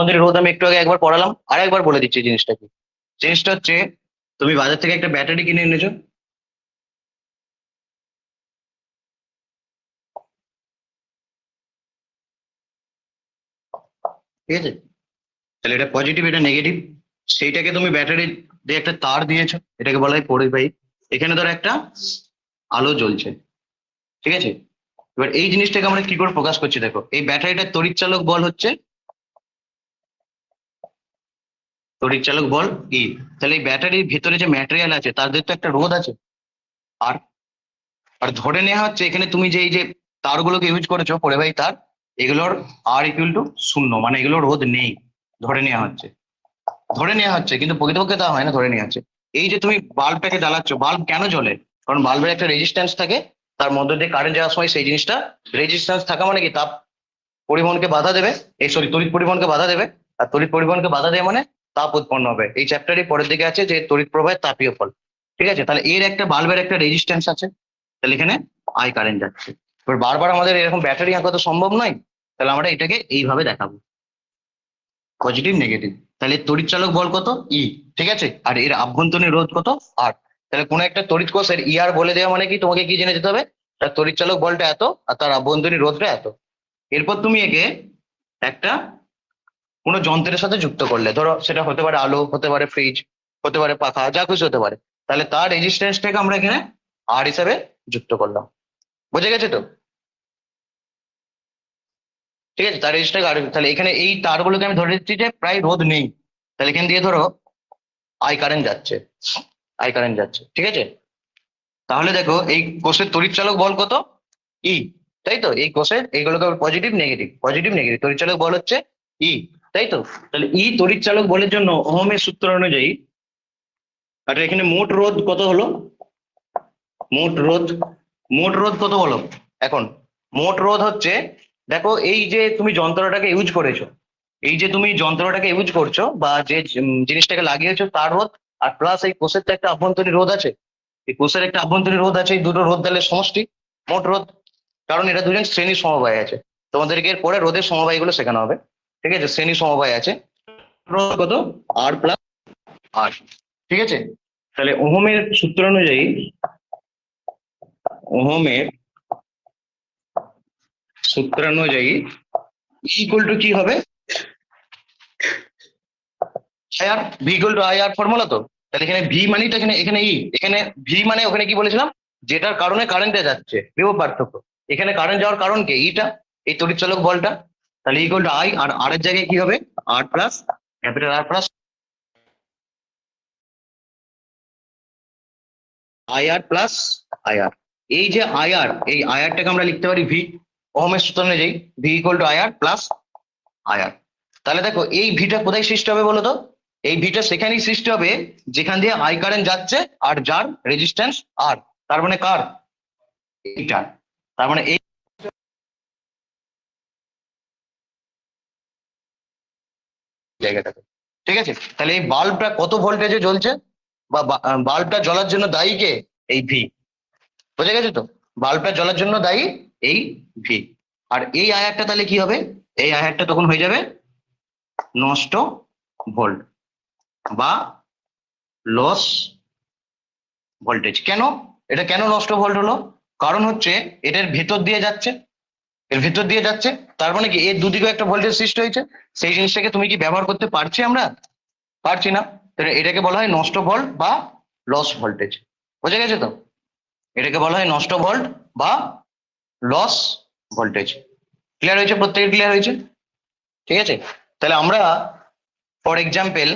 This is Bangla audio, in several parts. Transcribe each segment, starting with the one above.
অভ্যন্তরীণ রোধ আমি একটু আগে একবার পড়ালাম, আর একবার বলে দিচ্ছি জিনিসটা কি। জিনিসটা হচ্ছে, তুমি বাজার থেকে একটা ব্যাটারি কিনে এনেছো, ঠিক আছে? তাহলে এটা পজিটিভ, এটা নেগেটিভ। সেইটাকে তুমি ব্যাটারি দিয়ে একটা তার দিয়েছো, এটাকে বলা হয় পরিবাহী। এখানে ধরো একটা আলো জ্বলছে, ঠিক আছে? এবার এই জিনিসটাকে আমরা কি করে প্রকাশ করছি, দেখো এই ব্যাটারিটার তড়িৎচালক বল হচ্ছে তড়িৎচালক বল ই। তাহলে এই ব্যাটারির ভিতরে যে ম্যাটেরিয়াল আছে তাদের তো একটা রোধ আছে, আর আর ধরে নেওয়া হচ্ছে এখানে তুমি যে এই যে তারগুলোকে ইউজ করেছো পরিবাহী তার, এগুলোর আর ইকুয়াল টু 0, মানে এগুলোর রোধ নেই, ধরে নেওয়া হচ্ছে। ধরে নেওয়া হচ্ছে, কিন্তু প্রকৃতপক্ষে তা হয় না, ধরে নেওয়া হচ্ছে। এই যে তুমি বাল্বটাকে জ্বালাচ্ছ, বাল্ব কেন জ্বলে? কারণ বাল্বের একটা রেজিস্ট্যান্স থাকে, তার মধ্যে দিয়ে কারেন্ট যাওয়ার সময় সেই জিনিসটা, রেজিস্ট্যান্স থাকা মানে কি, তাপ পরিবহনকে বাধা দেবে, এই সরি তড়িৎ পরিবহনকে বাধা দেবে। আর তড়িৎ পরিবহনকে বাধা দেয় মানে তাপ উৎপন্ন হবে। এই চ্যাপ্টারই পরের দিকে আছে যে তড়িৎ প্রবাহের তাপীয় ফল, ঠিক আছে? তাহলে এর একটা বাল্বের একটা রেজিস্ট্যান্স আছে, তাহলে এখানে আই কারেন্ট যাচ্ছে। এবার বারবার আমাদের এরকম ব্যাটারি আঁকা তো সম্ভব নয়, তাহলে আমরা এটাকে এইভাবে দেখাবো, পজিটিভ নেগেটিভ। তাহলে তড়িৎচালক বল কত? ই, ঠিক আছে? আর এর আভ্যন্তরীণ রোধ কত? আর। তাহলে কোনো একটা তড়িৎ কোষের আর বলে দেওয়া মানে কি, তোমাকে কি জেনে যেতে হবে? তার তড়িৎচালক বলটা এত আর তার আভ্যন্তরীণ রোধটা এত। এরপর তুমি একে একটা কোনো যন্ত্রের সাথে যুক্ত করলে, ধরো সেটা হতে পারে আলো, হতে পারে ফ্রিজ, হতে পারে পাখা, যা খুশি হতে পারে। তাহলে তার রেজিস্ট্যান্সটাকে আমরা এখানে আর হিসাবে যুক্ত করলাম। বুঝে গেছে তো? ঠিক আছে, তার রেজিস্ট্যান্স আর। তাহলে এখানে এই তারগুলোকে আমি ধরে নিচ্ছি যে প্রায় রোধ নেই, তাহলে এখান দিয়ে ধরো আই কারেন্ট যাচ্ছে, আই কারেন্ট যাচ্ছে, ঠিক আছে? তাহলে দেখো এই কোষের তড়িৎচালক বল কত? ই, তাই তো? এই কোষের এইগুলোকে পজিটিভ নেগেটিভ, পজিটিভ নেগেটিভ, তড়িৎচালক বল হচ্ছে ই, তাই তো? তাহলে ই তড়িৎচালক বলের জন্য ওহমের সূত্র অনুযায়ী, আর এখানে মোট রোধ কত হলো? মোট রোধ, মোট রোধ কত বলো এখন? মোট রোধ হচ্ছে, দেখো এই যে তুমি যন্ত্রটাকে ইউজ করেছো, এই যে তুমি যন্ত্রটাকে ইউজ করছো বা যে জিনিসটাকে লাগিয়েছো তার রোধ, আর প্লাস এই কোষের তো একটা আভ্যন্তরীণ রোধ আছে, এই কোষের একটা আভ্যন্তরীণ রোধ আছে, এই দুটো রোধ তাহলে সমষ্টি মোট রোধ। কারণ এটা দুজন শ্রেণী সমবায় আছে, তোমাদেরকে এর পরে রোধের সমবায়গুলো শেখানো হবে, ঠিক আছে? শ্রেণী সমবায় আছে, রোধ কত? আর প্লাস আর, ঠিক আছে? তাহলে ওহমের সূত্র অনুযায়ী, ওহমের সূত্র অনুযায়ী ইকুয়াল টু কি হবে? IR, V equal two IR formula তো। তাহলে এখানে ভি মানে তো এখানে এখানে ই, এখানে ভি মানে ওখানে কি বলেছিলাম, যেটার কারণে কারেন্টে যাচ্ছে, বিভব পার্থক্য। এখানে কারেন্ট যাওয়ার কারণ কে? ইটা, এই তড়িৎচালক বলটা। তাহলে ইকুয়াল টু আই, আর আর এর জায়গায় কি হবে? R plus, capital R plus IR plus IR. এই যে আইআর, এই আইআরটাকে আমরা লিখতে পারি ভি, ওহমের সূত্র অনুযায়ী V equal two IR plus IR. তাহলে দেখো এই ভিটা কোথায় সৃষ্টি হবে বলো তো? এই ভিটা সেখানেই সৃষ্টি হবে যেখান দিয়ে আই কারেন্ট যাচ্ছে আর যার রেজিস্ট্যান্স আর। তার মানে কার? এইটার। তার মানে এই জায়গাটাতে, ঠিক আছে? তাহলে এই বাল্বটা কত ভোল্টেজে জ্বলছে, বা বাল্বটা জ্বলার জন্য দায়ী কে? এই ভি। বুঝে গেছে তো? বাল্বটা জ্বলার জন্য দায়ী এই ভি। আর এই আয়ারটা তাহলে কি হবে? এই আয়ারটা তখন হয়ে যাবে নষ্ট ভোল্ট বা লস ভোল্টেজ। কেন এটা, কেন নষ্ট ভোল্ট হলো? কারণ হচ্ছে এটার ভেতর দিয়ে যাচ্ছে, এর ভেতর দিয়ে যাচ্ছে, তার মানে কি এর দুদিকে একটা ভোল্টেজ সৃষ্টি হয়েছে। সেই জিনিসটাকে তুমি কি ব্যবহার করতে পারছি আমরা? পারছি না। তাহলে এটাকে বলা হয় নষ্ট ভোল্ট বা লস ভোল্টেজ। বুঝে গেছে তো? এটাকে বলা হয় নষ্ট ভোল্ট বা লস ভোল্টেজ। ক্লিয়ার হয়েছে? প্রত্যেকের ক্লিয়ার হয়েছে? ঠিক আছে। তাহলে আমরা ফর এক্সাম্পল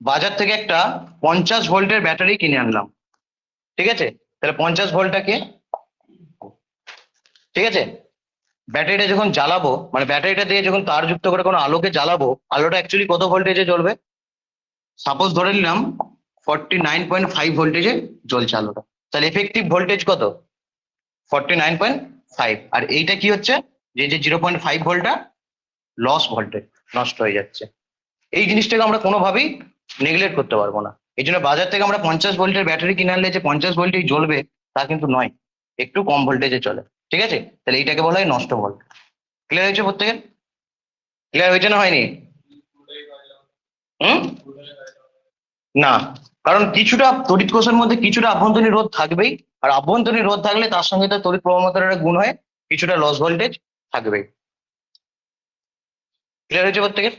বাজার থেকে একটা 50 ভোল্টের ব্যাটারি কিনে আনলাম, ঠিক আছে? তাহলে 50 ভোল্টটাকে, ঠিক আছে, ব্যাটারিটা যখন জ্বালাবো, মানে ব্যাটারিটা দিয়ে যখন তার যুক্ত করে কোনো আলোকে জ্বালাবো, আলোটা অ্যাকচুয়ালি কত ভোল্টেজে জ্বলবে? সাপোজ ধরে নিলাম 49.5 ভোল্টেজে জ্বলছে আলোটা। তাহলে এফেক্টিভ ভোল্টেজ কত? 49.5। আর এইটা কি হচ্ছে, যে যে 0.5 ভোল্টটা লস ভোল্টেজ, নষ্ট হয়ে যাচ্ছে। এই জিনিসটাকে আমরা কোনোভাবেই নেগলেক্ট করতে পারবো না। এই জন্য বাজার থেকে আমরা 50 ভোল্টের ব্যাটারি কিনে আনলে যে 50 ভোল্টেই জ্বলবে তা কিন্তু নয়, একটু কম ভোল্টেজে চলে, ঠিক আছে? তাহলে এইটাকে বলা হয় নষ্ট ভোল্ট। ক্লিয়ার হয়েছে প্রত্যেকের? ক্লিয়ার হয়েছে না হয়নি? হুম? না, কারণ কিছুটা তড়িৎ কোষের মধ্যে কিছুটা আভ্যন্তরীণ রোধ থাকবেই, আর আভ্যন্তরীণ রোধ থাকলে তার সঙ্গে তার তড়িৎ প্রবাহমাত্রার একটা গুণ হয়ে কিছুটা লস ভোল্টেজ থাকবেই। ক্লিয়ার হয়েছে প্রত্যেকের?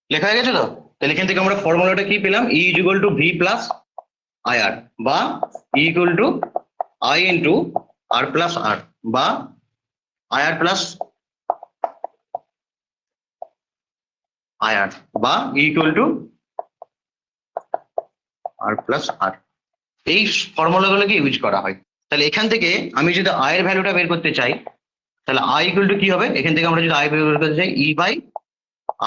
লেখা হয়ে গেছে তো? তাহলে এখান থেকে আমরা ফর্মুলাটা কি পেলাম, E is equal to V plus I R, বা E equal to I into R plus R, বা I R plus I R, বা equal to R plus R. এই ফর্মুলাগুলোকে ইউজ করা হয়। তাহলে এখান থেকে আমি যদি আই এর ভ্যালুটা বের করতে চাই, তাহলে আই ইকুয়াল টু কি হবে, এখান থেকে আমরা যদি আই বের করতে চাই E by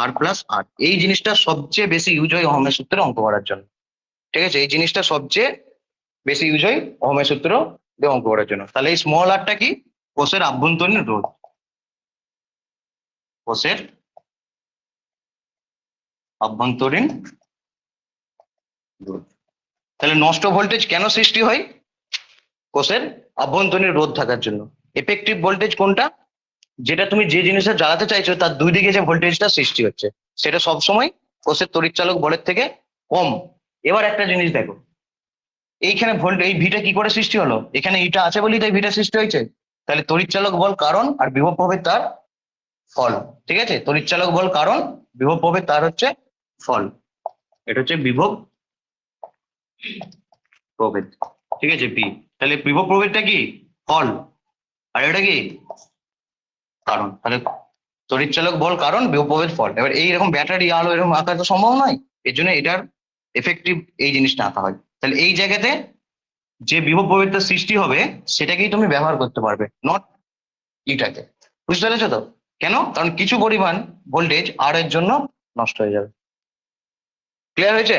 R plus R. এই জিনিসটা সবচেয়ে বেশি ইউজ হয় ওহমের সূত্রে অঙ্ক করার জন্য। ঠিক আছে, এই জিনিসটা সবচেয়ে বেশি ইউজ হয় ওহমের সূত্র দিয়ে অঙ্ক করার জন্য। তাহলে এই স্মল আরটা কি, কোষের আভ্যন্তরীণ রোধ, কোষের আভ্যন্তরীণ রোধ। তাহলে নষ্ট ভোল্টেজ কেন সৃষ্টি হয়, কোষের আভ্যন্তরীণ রোধ থাকার জন্য। এফেক্টিভ ভোল্টেজ কোনটা, যেটা তুমি যে জিনিসটা জ্বালাতে চাইছো তার দুই দিকে যে ভোল্টেজটা সৃষ্টি হচ্ছে সেটা সবসময় কোষের তড়িৎচালক বলের থেকে কম। এবার একটা জিনিস দেখো, এইখানে ভোল্ট এই ভিটা কি করে সৃষ্টি হলো, এখানে ইটা আছে বলেই তাই ভিটা সৃষ্টি হয়েছে। তাহলে তড়িৎচালক বল কারণ আর বিভব প্রভেদ তার ফল। ঠিক আছে, তড়িৎচালক বল কারণ, বিভব প্রভেদ তার হচ্ছে ফল। এটা হচ্ছে বিভব প্রভেদ। ঠিক আছে, পি। তাহলে বিভব প্রভেদটা কি, ফল, আর এটা কি কারণ। তাহলে তড়িৎচালক বল কারণ, বিভব প্রভেদ ফল। এবার এইরকম ব্যাটারি আলো এরকম আঁকা তো সম্ভব নয়, এর জন্য এটার এফেক্টিভ এই জিনিসটা আঁকা হয়। তাহলে এই জায়গাতে যে বিভব প্রভেদটা সৃষ্টি হবে সেটাকেই তুমি ব্যবহার করতে পারবে, নট ইটাকে। বুঝতে পেরেছো তো? কেন, কারণ কিছু পরিমাণ ভোল্টেজ আর এর জন্য নষ্ট হয়ে যাবে। ক্লিয়ার হয়েছে?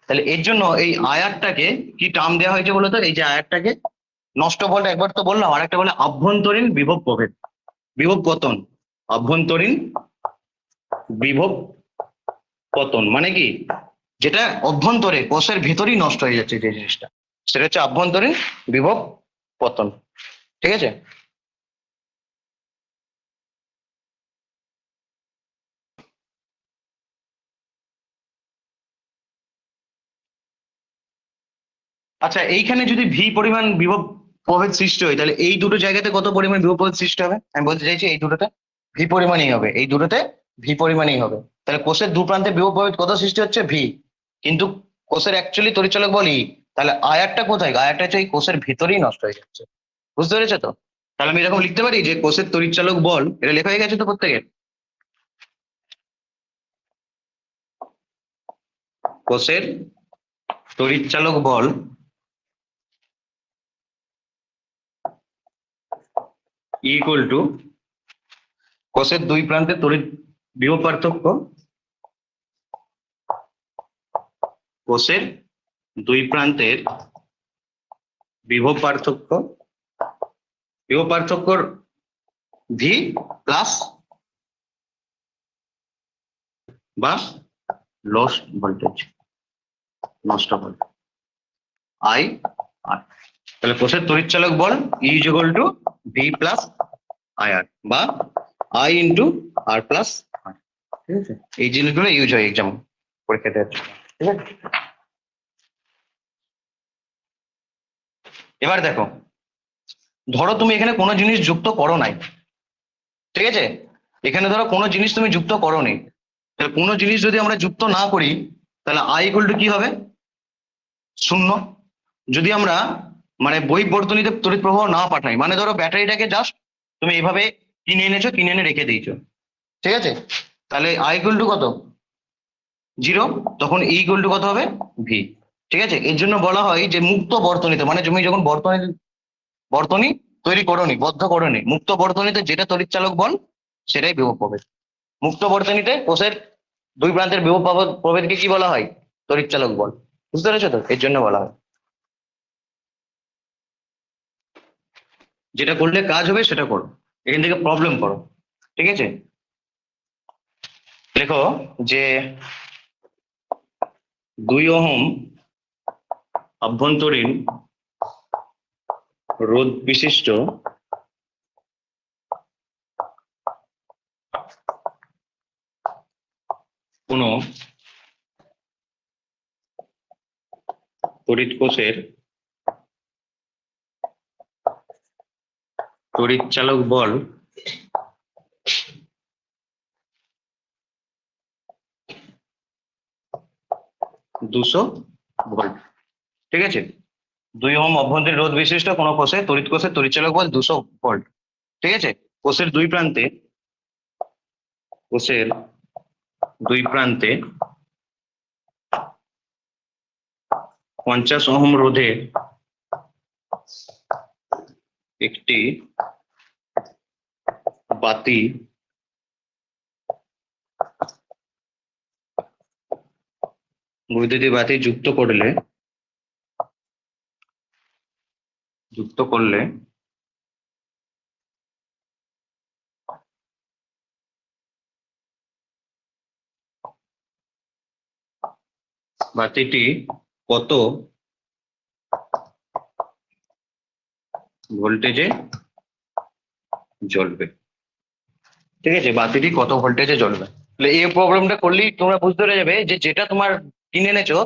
তাহলে এর জন্য এই আয়ারটাকে কি টার্ম দেওয়া হয়েছে বলতো, এই যে আয়ারটাকে নষ্ট ভোল্ট একবার তো বললাম, আর একটা বলে আভ্যন্তরীণ বিভব প্রভেদ, বিভব পতন। আভ্যন্তরীণ বিভব পতন মানে কি, যেটা অভ্যন্তরে কোষের ভেতরেই নষ্ট হয়ে যাচ্ছে যে জিনিসটা, সেটা হচ্ছে আভ্যন্তরীণ বিভব পতন। ঠিক আছে? আচ্ছা, এইখানে যদি ভি পরিমাণ বিভব প্রভেদ সৃষ্টি হয় তাহলে এই দুটো জায়গাতে কত পরিমাণ বিভব প্রভেদ সৃষ্টি হবে, আমি বলতে চাইছি এই দুটোতে ভি পরিমাণই হবে, এই দুটোতে ভি পরিমাণই হবে। তাহলে কোষের দু প্রান্তে বিভব প্রভেদ কত সৃষ্টি হচ্ছে, ভি। কিন্তু কোষের অ্যাকচুয়ালি তড়িৎচালক বল ই। তাহলে আয়ারটা কোথায়, আয়ারটা হচ্ছে এই কোষের ভিতরেই নষ্ট হয়ে যাচ্ছে। বুঝতে পেরেছো তো? তাহলে আমি এরকম লিখতে পারি যে কোষের তড়িৎচালক বল, এটা লেখা হয়ে গেছে তো প্রত্যেকের, কোষের তড়িৎচালক বল ইকুয়াল টু কোষের দুই প্রান্তে তড়িৎ বিভব পার্থক্য, কোষের দুই প্রান্তের বিভব পার্থক্য, বিভব পার্থক্যর ভি প্লাস বা লস ভোল্টেজ, নষ্ট ভোল্টেজ আই আর। তাহলে কোষের তড়িৎচালক বল E is equal to V plus I R, বা I into R plus R. ঠিক আছে, এই জিনিসগুলো ইউজ হয় এক্সাম পরীক্ষা দেওয়ার জন্য। ঠিক আছে, এবার দেখো, ধরো তুমি এখানে কোনো জিনিস যুক্ত করো নাই। ঠিক আছে, এখানে ধরো কোনো জিনিস তুমি যুক্ত করো নি, তাহলে কোনো জিনিস যদি আমরা যুক্ত না করি তাহলে আই ইকুয়াল টু কি হবে, শূন্য। যদি আমরা মানে বৈদ্যুতিক বর্তনীতে তড়িৎ প্রবাহ না পাঠাই, মানে ধরো ব্যাটারিটাকে জাস্ট তুমি এইভাবে কিনে এনেছো, কিনে এনে রেখে দিয়েছো, ঠিক আছে, তাহলে আই ইকুয়াল টু কত, জিরো। তখন ই ইকুয়াল টু কত হবে, ভি। ঠিক আছে, এর জন্য বলা হয় যে মুক্ত বর্তনীতে, মানে তুমি যখন বর্তনী তৈরি করোনি, বদ্ধ করোনি, মুক্ত বর্তনীতে যেটা তড়িৎচালক বল সেটাই বিভব প্রভেদ। মুক্ত বর্তনীতে কোষের দুই প্রান্তের বিভব প্রভেদকে কি বলা হয়, তড়িৎচালক বল। বুঝতে পেরেছো তো? এর জন্য বলা হয়, যেটা করলে কাজ হবে সেটা করো, এখান থেকে প্রবলেম করো। ঠিক আছে, লেখো যে 2 ওহম অভ্যন্তরীণ রোধ বিশিষ্ট তড়িৎ কোষের তড়িৎচালক বল 200 ভোল্ট। ঠিক আছে, 2 ওহম অভ্যন্তরীণ রোধ বিশিষ্ট কোনো কোষে তড়িৎ কোষের তড়িৎচালক বল 200 ভোল্ট। ঠিক আছে, কোষের দুই প্রান্তে 50 ওহম রোধে একটি বাতি বৈদ্যুতিক বাতি যুক্ত করলে বাতিটি কত ভোল্টেজে জ্বলবে। ঠিক আছে, বাতিটি কত ভোল্টেজে জ্বলবে। তাহলে এই প্রবলেমটা করলেই তোমরা বুঝতে পেরে যাবে যে যেটা তোমার কিনে এনেছো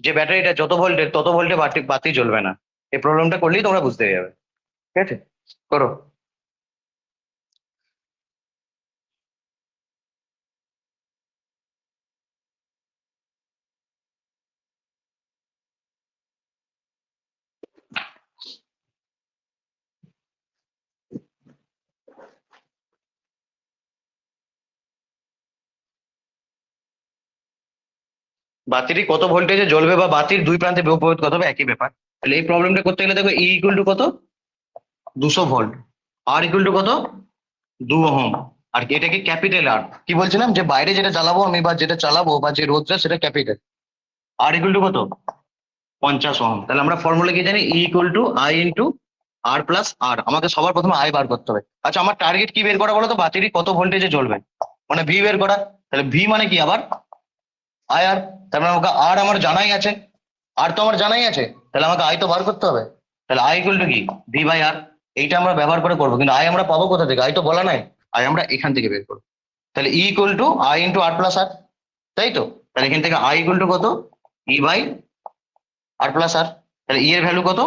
যে ব্যাটারিটা যত ভোল্টের তত ভোল্টে বাতি বাতি জ্বলবে না। এই প্রবলেমটা করলেই তোমরা বুঝতে পেরে যাবে। ঠিক আছে, করো। বাতিটি কত ভোল্টেজে জ্বলবে বা বাতির দুই প্রান্তে বিভব প্রভেদ কত হবে, একই ব্যাপার। তাহলে এই প্রবলেমটা করতে গেলে দেখো ই ইকুয়াল টু কত, 200 ভোল্ট। আর ইকুয়াল টু কত, 2 ওহম। আর এটাকে ক্যাপিটাল আর, কি বলছিলাম যে বাইরে যেটা চালাবো আমি বা যেটা চালাবো বা যে রোধটা সেটা ক্যাপিটাল। আর ইকুয়াল টু কত, 50 ওহম। তাহলে আমরা ফর্মুলা কি জানি, E equal to I into R plus R. আমাকে সবার প্রথমে আই বার করতে হবে। আচ্ছা, আমার টার্গেট কি বের করা বলো তো, বাতিটি কত ভোল্টেজে জ্বলবে, মানে ভি বের করা। তাহলে ভি মানে কি আবার আই আর। তার মানে আমাকে আর আমার জানাই আছে, আর তো আমার জানাই আছে, তাহলে আমাকে আই তো বার করতে হবে। তাহলে আই ইকুয়াল টু কি, ভি বাই আর। এইটা আমরা ব্যবহার করে করবো, কিন্তু আই আমরা পাবো কোথা থেকে, আই তো বলা নাই। আই আমরা এখান থেকে বের করবো। তাহলে E equal to I into R plus R, তাই তো। তাহলে এখান থেকে আই ইকুয়াল টু কত, E by R plus R. তাহলে ই এর ভ্যালু কত,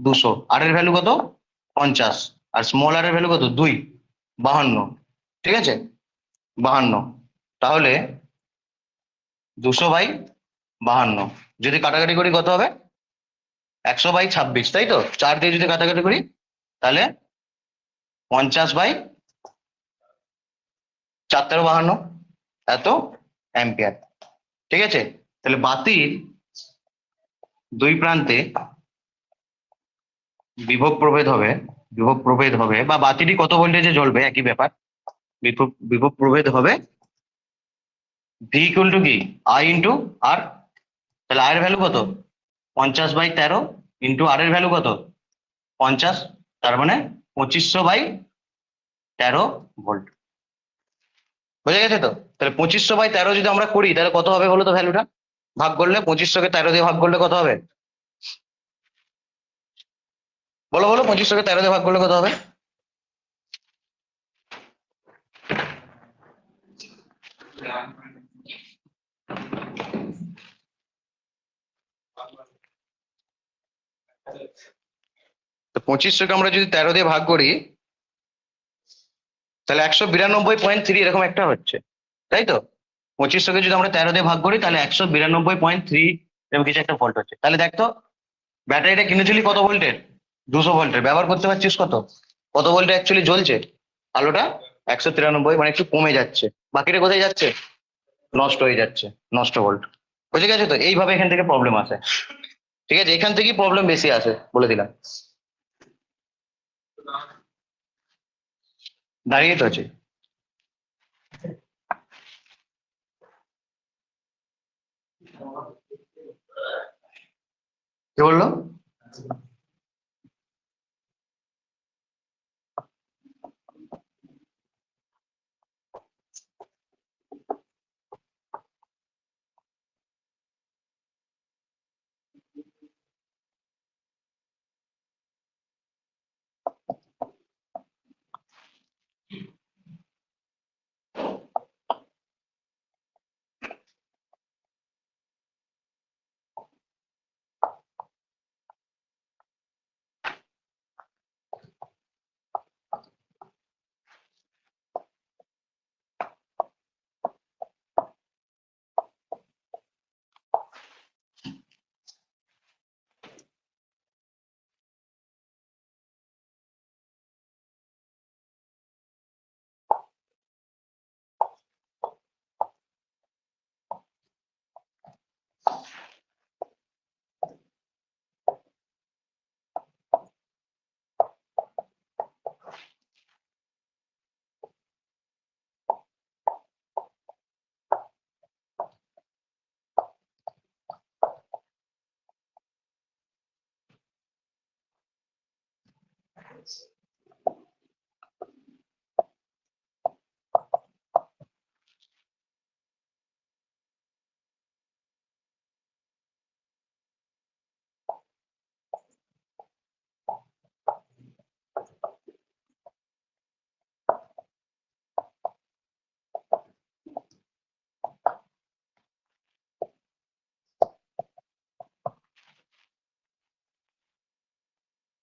200, আর এর ভ্যালু কত, 50, আর স্মল আর এর ভ্যালু কত, 2, 52। ঠিক আছে, 52। তাহলে 200/52, যদি কাটাকাটি করি কত হবে, 100/26, তাই তো। 4 দিয়ে যদি কাটাকাটি করি তাহলে 50/4, 13, 52 এত অ্যাম্পিয়ার। ঠিক আছে, তাহলে বাতির দুই প্রান্তে বিভব প্রভেদ হবে বা বাতিটি কত ভোল্টেজে জ্বলবে, একই ব্যাপার। বিভব প্রভেদ হবে ভি ইকুয়াল টু কি, আই ইন্টু আর। তাহলে আই এর ভ্যালু কত, 50/13 ইন্টু আর এর ভ্যালু কত, 50। তার মানে 2500/13 ভোল্ট। বোঝা গেছে তো। তাহলে 2500/13 যদি আমরা করি তাহলে কত হবে বলো তো ভ্যালুটা, ভাগ করলে 2500কে 13 দিয়ে ভাগ করলে কত হবে, বলো বলো, 2500কে 13 দিয়ে ভাগ করলে কত হবে। তো 2500কে আমরা যদি 13 দিয়ে ভাগ করি তাহলে 192.3 এরকম একটা হচ্ছে, তাই তো। 2500কে যদি আমরা 13 দিয়ে ভাগ করি তাহলে 192.3 এরকম কিছু একটা ভোল্ট হচ্ছে। তাহলে দেখ তো, ব্যাটারিটা কিনেছিলি কত ভোল্টের, 200 ভোল্টের। ব্যবহার করতে পারছিস কত, কত ভোল্টে অ্যাকচুয়ালি জ্বলছে আলোটা, 193, মানে একটু কমে যাচ্ছে। বাকিটা কোথায় যাচ্ছে, নষ্ট হয়ে যাচ্ছে, নষ্ট ভোল্ট। বুঝে গেছে তো, এইভাবে এখান থেকে প্রবলেম আসে। ঠিক আছে, এখান থেকেই প্রবলেম বেশি আসে বলে দিলাম। দাঁড়িয়ে তো আছে, কি বললো।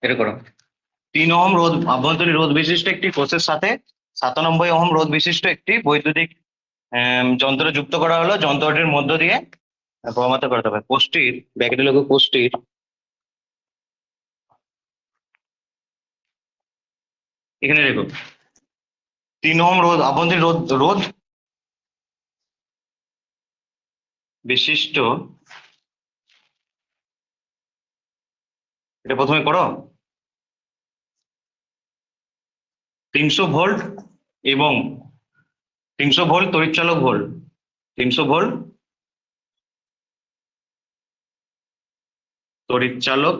এটা করো। 3 ওহম রোধ আভ্যন্তরীণ রোধ বিশিষ্ট একটি কোষের সাথে 97 ওহম রোধ বিশিষ্ট একটি বৈদ্যুতিক যন্ত্র যুক্ত করা হলো। যন্ত্রটির মধ্য দিয়ে প্রমাত্রা করতে হবে। কোষটির ব্যাকেটে লোক কোষটির এখানে রেখো 3 ওহম রোধ আভ্যন্তরীণ রোধ রোধ বিশিষ্ট, এটা প্রথমে করো, 300 ভোল্ট এবং 300 ভোল্ট তড়িৎচালক ভোল্ট, 300 ভোল্ট তড়িৎচালক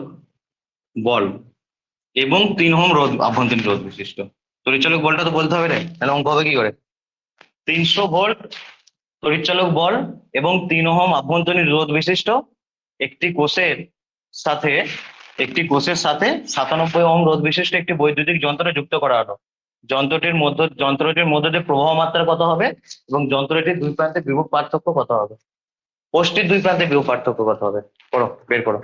বল এবং 3 ওহম রোধ আভ্যন্তরীণ রোধ বিশিষ্ট। তড়িৎচালক বলটা তো বলতে হবে রে, তাহলে অঙ্ক হবে কি করে? 300 ভোল্ট তড়িৎচালক বল এবং 3 ওহম আভ্যন্তরীণ রোধ বিশিষ্ট একটি কোষের সাথে 97 ওহম রোধ বিশিষ্ট একটি বৈদ্যুতিক যন্ত্র যুক্ত করা হলো। যন্ত্রটির মধ্য দিয়ে প্রবাহ মাত্রা কত হবে এবং যন্ত্রটির দুই প্রান্তে বিভব পার্থক্য কত হবে? কোষটির দুই প্রান্তে বিভব পার্থক্য কত হবে? করো, বের করো।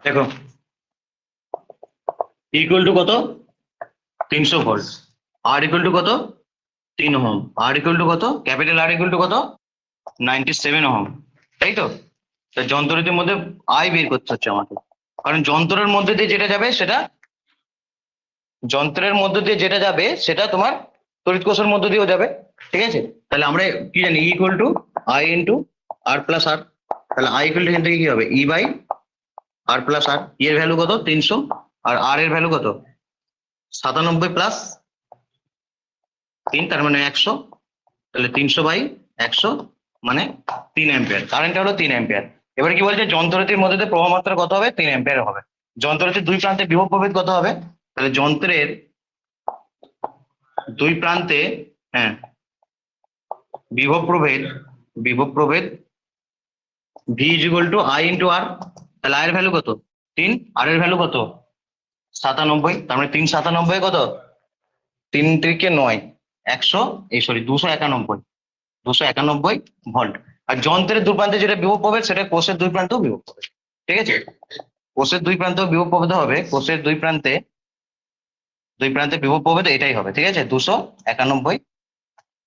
দেখো ইকুয়াল টু কত? 300 ভোল্ট। আর ইকুয়াল টু কত? 3 ওহম। আর ইকুয়াল টু কত? ক্যাপিটাল আর ইকুয়াল টু কত? 97 ওহম। তাই তো? তা যন্ত্রটির মধ্যে আই বের করতে হচ্ছে আমাকে, কারণ যন্ত্রের মধ্যে দিয়ে যেটা যাবে সেটা তোমার তড়িৎ কোষের মধ্য দিয়েও যাবে। ঠিক আছে, তাহলে আমরা কি জানি equal to I into R plus R. তাহলে আই ইকুয়াল টু এখান থেকে কি হবে? ই বাই আর প্লাস আর। ই এর ভ্যালু কত? 300। আর আর এর ভ্যালু কত? 97 প্লাস 3, তার মানে 100। তাহলে 300/100 মানে 3 অ্যাম্পিয়ার। কারেন্টটা হলো 3 অ্যাম্পিয়ার। এবারে কি বলছে? যন্ত্রটির মধ্যে দিয়ে প্রবাহ মাত্রা কত হবে? 3 অ্যাম্পিয়ার হবে। যন্ত্রটির দুই প্রান্তে বিভব প্রভেদ কত হবে? তাহলে যন্ত্রের দুই প্রান্তে, হ্যাঁ, বিভব প্রভেদ V is equal to I into R. তাহলে আই এর ভ্যালু কত? 3। আর এর ভ্যালু কত? 97। তার মানে 3×97 কত? 3×9 100, এই সরি 291 ভোল্ট। আর যন্ত্রের দুই প্রান্তে যেটা বিভব প্রভেদ সেটা কোষের দুই প্রান্তেও বিভব প্রভেদ। ঠিক আছে, কোষের দুই প্রান্তেও বিভব প্রভেদ হবে। কোষের দুই প্রান্তে বিভব প্রভেদ এটাই হবে। ঠিক আছে, 291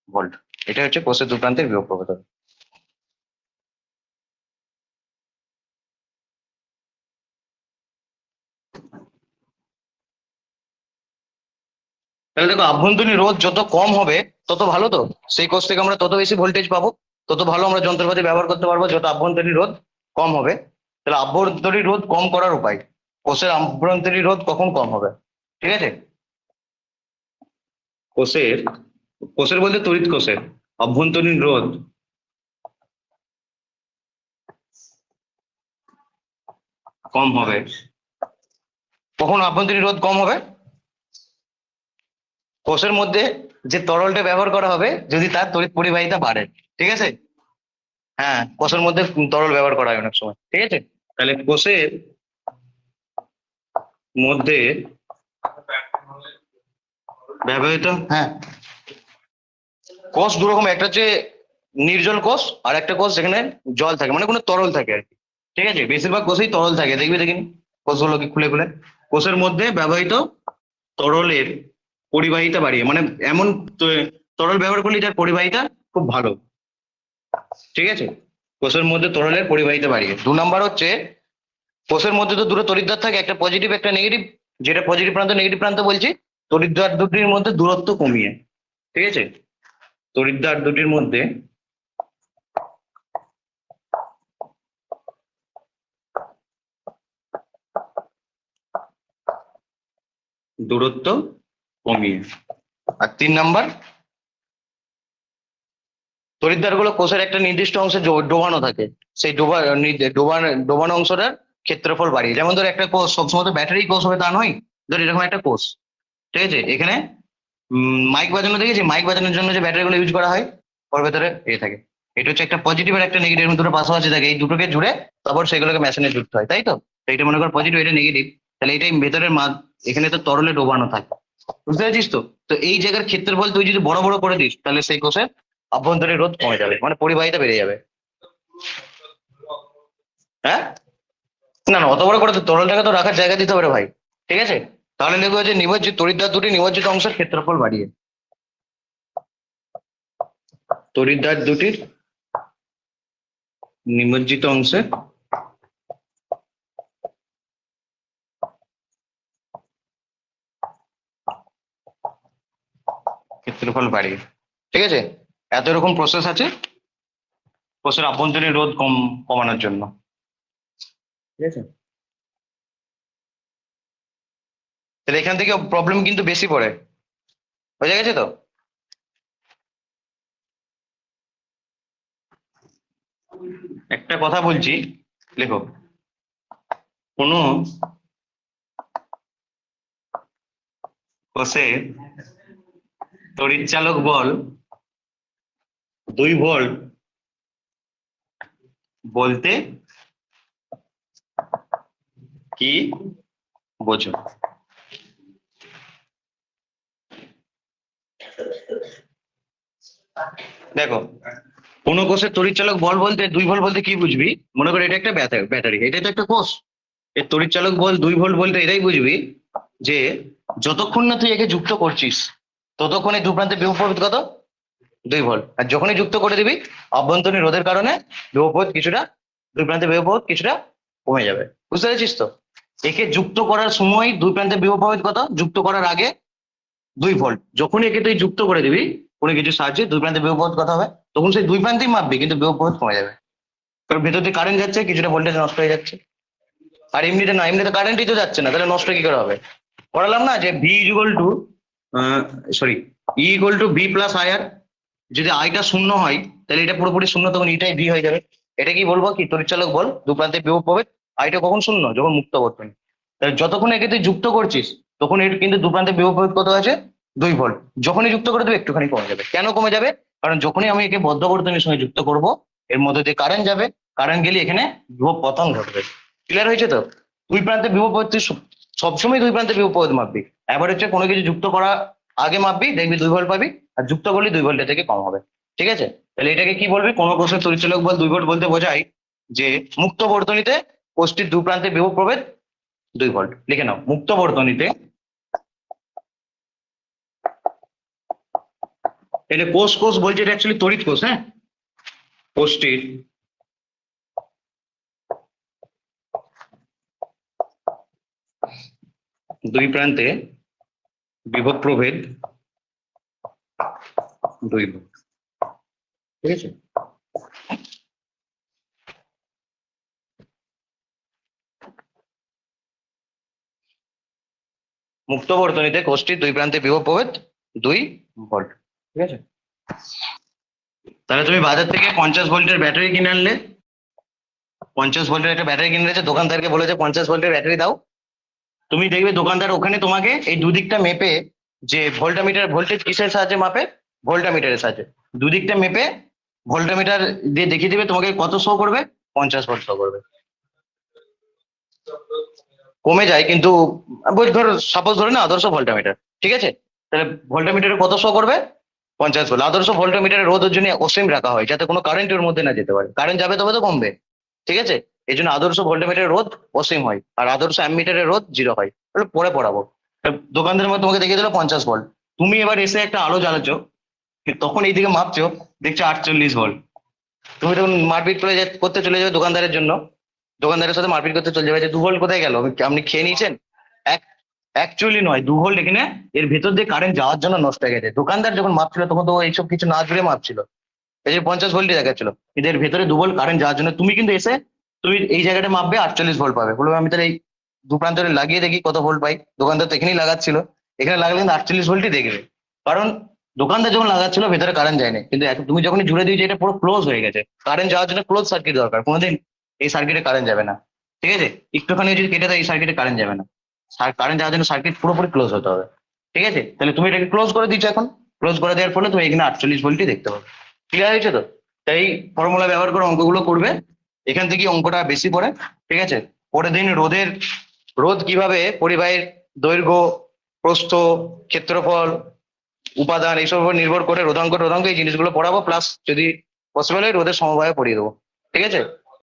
ভোল্ট। এটা হচ্ছে কোষের দুই প্রান্তের বিভব প্রভেদ হবে। তাহলে দেখো, আভ্যন্তরীণ রোধ যত কম হবে তত ভালো। তো সেই কোষ থেকে আমরা তত বেশি ভোল্টেজ পাবো, তত ভালো আমরা যন্ত্রপাতি ব্যবহার করতে পারবো। যত আভ্যন্তরীণ রোধ কম হবে, তাহলে আভ্যন্তরীণ রোধ কম করার উপায়, কোষের আভ্যন্তরীণ রোধ কখন কম হবে? ঠিক আছে, কোষের কোষের বলতে তড়িৎ কোষের অভ্যন্তরীণ রোধ কম হবে। কখন আভ্যন্তরীণ রোধ কম হবে? কোষের মধ্যে যে তরলটা ব্যবহার করা হবে যদি তার তড়িৎ পরিবাহিতা বাড়ে। ঠিক আছে, হ্যাঁ কোষের মধ্যে তরল ব্যবহার করা হয় অনেক সময়। ঠিক আছে, তাহলে কোষের মধ্যে ব্যবহৃত, হ্যাঁ কোষ দু রকম, একটা হচ্ছে নির্জল কোষ আর একটা কোষ যেখানে জল থাকে, মানে কোনো তরল থাকে আর কি। ঠিক আছে, বেশিরভাগ কোষেই তরল থাকে, দেখবি দেখিনি কোষগুলোকে খুলে খুলে। কোষের মধ্যে ব্যবহৃত তরলের পরিবাহিতা বাড়িয়ে, মানে এমন তরল ব্যবহার করলে যার পরিবাহিতা খুব ভালো। ঠিক আছে, কোষের মধ্যে তরলের পরিবাহিতা বাড়িয়ে। 2 নাম্বার হচ্ছে কোষের মধ্যে তো দুটো তড়িৎদ্বার থাকে, একটা পজিটিভ একটা নেগেটিভ। যেটা পজিটিভ প্রান্ত নেগেটিভ প্রান্ত বলছি, তড়িৎদ্বার দুটির মধ্যে দূরত্ব কমিয়ে। ঠিক আছে, তড়িৎদ্বার দুটির মধ্যে দূরত্ব কমিয়ে। আর 3 নাম্বার, তড়িৎদ্বার গুলো কোষের একটা নির্দিষ্ট অংশে ডোবানো থাকে, সেই ডোবানো অংশটার ক্ষেত্রফল বাড়িয়ে। যেমন ধর একটা কোষ সবসময় তো ব্যাটারি কোষ হবে তা নয়, ধর এরকম একটা কোষ। ঠিক আছে, এখানে মাইক বাজানো দেখেছি, মাইক বাজানোর জন্য যে ব্যাটারি গুলো ইউজ করা হয় ওর ভেতরে থাকে। এটা হচ্ছে একটা পজিটিভ আর একটা নেগেটিভ, দুটো পাশাপাশি থাকে, এই দুটোকে জুড়ে তারপর সেগুলোকে মেশিনে জুড়তে হয়, তাই তো? তো এটা মনে কর পজিটিভ, এটা নেগেটিভ, তাহলে এটাই ভেতরের এখানে তো তরলে ডোবানো থাকে, বুঝতে পেরেছিস তো? তো এই জায়গার ক্ষেত্রফল তুই যদি বড় বড় করে দিস তাহলে সেই কোষের অভ্যন্তরীণ রোধ কমে যাবে, মানে পরিবাহিতা বেড়ে যাবে। হ্যাঁ, না না অত বড় করে তো তরলটাকে তো রাখার জায়গা দিতে হবে রে ভাই। ঠিক আছে, তাহলে লিখবো যে নিমজ্জিত তড়িৎদ্বার দুটি নিমজ্জিত অংশের ক্ষেত্রফল বাড়িয়ে। তড়িৎদ্বার দুটির নিমজ্জিত অংশে ক্ষেত্রফল বাড়িয়ে। ঠিক আছে, এত রকম প্রসেস আছে কোষের আভ্যন্তরীণ রোধ কমানোর জন্য। ঠিক আছে, তাহলে এখান থেকে প্রবলেম কিন্তু বেশি পড়ে, বোঝা গেছে তো? একটা কথা বলছি, লেখো, কোনো কোষে তড়িৎচালক বল 2 ভোল্ট বলতে কি বোঝো? দেখো, কোন কোষের তড়িৎচালক বল বলতে 2 ভোল্ট বলতে কি বুঝবি? মনে কর এটা একটা ব্যাটারি, এটা তো একটা কোষ, এর তড়িৎচালক বল 2 ভোল্ট বলতে এটাই বুঝবি যে যতক্ষণ না তুই একে যুক্ত করছিস ততক্ষণ এই দু প্রান্তে বিভব প্রভেদ কত? 2 ভোল্ট। আর যখনই যুক্ত করে দিবি অভ্যন্তরীণ রোধের কারণে বিভব প্রভেদ কিছুটা, দুই প্রান্তে বিভব প্রভেদ কিছুটা কমে যাবে, বুঝতে পেরেছিস তো? একে যুক্ত করার সময় দুই প্রান্তে বিভব প্রভেদ কত? যুক্ত করার আগে 2 ভোল্ট। যখনই একে তুই যুক্ত করে দিবি কোনো কিছু সাহায্যে দুই প্রান্তে বিভব প্রভেদ কত হবে? তখন সেই দুই প্রান্তেই মাপবি কিন্তু বিভব প্রভেদ কমে যাবে, কারণ ভেতর দিয়ে কারেন্ট যাচ্ছে, কিছুটা ভোল্টেজ নষ্ট হয়ে যাচ্ছে। আর এমনিতে না, এমনিতে কারেন্টই তো যাচ্ছে না, তাহলে নষ্ট কি করে হবে? পড়ালাম না যে V equal to sorry E equal to V plus I R. যদি আইটা শূন্য হয় তাহলে এটা পুরোপুরি শূন্য, তখন ইটাই ভি হয়ে যাবে। এটা কি বলবো কি তড়িৎচালক বল দু প্রান্তে বিভব প্রভেদ, আইটা কখন শূন্য? যখন মুক্ত বর্তনী। তাহলে যতক্ষণ একে তুই যুক্ত করছিস তখন এর কিন্তু দু প্রান্তে বিভব প্রভেদ কত আছে? 2 ভোল্ট। যখনই যুক্ত করে দেবে একটুখানি কমে যাবে। কেন কমে যাবে? কারণ যখনই আমি একে বদ্ধ বর্তনীর সঙ্গে যুক্ত করব এর মধ্যে দিয়ে কারেন্ট যাবে, কারেন্ট গেলে এখানে বিভব পতন ঘটবে। ক্লিয়ার হয়েছে তো? দুই প্রান্তে বিভব প্রভেদ তুই সবসময় দুই প্রান্তে বিভব প্রভেদ মাপবি। এবার হচ্ছে কোনো কিছু যুক্ত করা আগে মাপবি, দেখবি 2 ভোল্ট পাবি, আর যুক্ত করলে 2 ভোল্টের থেকে কম হবে। ঠিক আছে, তাহলে এটাকে কি বলবি? কোনো কোষের তড়িৎচালক বল 2 ভোল্ট বলতে বোঝায় যে মুক্ত বর্তনীতে কোষটির দু প্রান্তে বিভব প্রভেদ 2 ভোল্ট। লিখে নাও, মুক্ত বর্তনীতে, এটা কোষ কোষ বলছে, এটা অ্যাকচুয়ালি তড়িৎ কোষ, হ্যাঁ, কোষটির দুই প্রান্তে বিভব প্রভেদ 2 ভোল্ট। ঠিক আছে, মুক্ত বর্তনীতে কোষটির দুই প্রান্তে বিভব প্রভেদ 2 ভোল্ট। ঠিক আছে, তাহলে তুমি বাজার থেকে 50 ভোল্টের ব্যাটারি কিনে আনলে, 50 ভোল্টের একটা ব্যাটারি কিনে এনেছে, দোকানদারকে বলেছে 50 ভোল্টের ব্যাটারি দাও। তুমি দেখবে দোকানদার ওখানে তোমাকে এই দুদিকটা মেপে যে ভোল্টামিটার ভোল্টেজ কিসের সাহায্যে মাপে, ভোল্টামিটারের সাহায্যে দুদিকটা মেপে ভোল্টামিটার দিয়ে দেখিয়ে দিবে তোমাকে কত শো করবে, 50 ভোল্ট শো করবে। কমে যায় কিন্তু ধরো সাপোজ ধরে না আদর্শ ভোল্টামিটার, ঠিক আছে, তাহলে ভোল্টামিটারে কত শো করবে, 50 ভোল্ট। আদর্শ ভোল্টামিটারের রোধের জন্য অসীম রাখা হয় যাতে কোনো কারেন্ট ওর মধ্যে না যেতে পারে, কারেন্ট যাবে তবে তো কমবে, ঠিক আছে। এই জন্য আদর্শ ভোল্টামিটারের রোধ অসীম হয় আর আদর্শ অ্যামমিটারের রোধ 0 হয়। তাহলে পরে পড়াবো। দোকানদারের মধ্যে তোমাকে দেখিয়ে দিল 50 ভোল্ট, তুমি এবার এসে একটা আলো জ্বালাচ্ছ, তখন এইদিকে মাপছো, দেখছো 48 ভোল্ট। তুমি তখন মারপিট করে করতে চলে যাবে দোকানদারের জন্য, দোকানদারের সাথে মারপিট করতে চলে যাবে যে 2 ভোল্ট কোথায় গেল, আপনি খেয়ে নিয়েছেন। অ্যাকচুয়ালি নয়, 2 ভোল্ট এখানে এর ভেতর দিয়ে কারেন্ট যাওয়ার জন্য নষ্ট হয়ে গেছে। দোকানদার যখন মাপছিল তখন তো এইসব কিছু না জুড়ে মাপছিল, এই যে 50 ভোল্টই দেখাচ্ছিল, কিন্তু এর ভেতরে 2 ভোল্ট কারেন্ট যাওয়ার জন্য তুমি কিন্তু এসে তুমি এই জায়গাটা মাপবে 48 ভোল্ট পাবে, বলবে আমি তাহলে এই দু প্রান্তরে লাগিয়ে দেখি কত ভোল্ট পাই। দোকানদার তো এখানেই লাগাচ্ছিল, এখানে লাগালে কিন্তু 48 ভোল্টই দেখবে, কারণ দোকানদার যখন লাগাচ্ছিল ভেতরে কারেন্ট যায়নি, কিন্তু তুমি যখনই জুড়ে দিয়েছো এটা পুরো ক্লোজ হয়ে গেছে, কারেন্ট যাওয়ার জন্য ক্লোজ সার্কিট দরকার, কোনোদিন এই সার্কিটে কারেন্ট যাবে না, ঠিক আছে। একটুখানি যদি কেটে দেয় এই সার্কিটে কারেন্ট যাবে না, কারেন্ট যাওয়ার জন্য সার্কিট পুরোপুরি ক্লোজ হতে হবে, ঠিক আছে। তাহলে তুমি এটাকে ক্লোজ করে দিচ্ছ, এখন ক্লোজ করে দেওয়ার ফলে তুমি এখানে 48 ভোল্টই দেখতে পাবে। ক্লিয়ার হয়েছে তো? তাই ফর্মুলা ব্যবহার করে অঙ্কগুলো করবে, এখান থেকে অঙ্কটা বেশি পড়ে, ঠিক আছে। পরের দিন রোধ কিভাবে পরিবাহীর দৈর্ঘ্য, প্রস্থ, ক্ষেত্রফল, উপাদান এইসব উপর নির্ভর করে রোধাঙ্ক এই জিনিসগুলো পড়াবো, প্লাস যদি পসিবল হয় রোধের সমবায় পড়িয়ে দেবো, ঠিক আছে।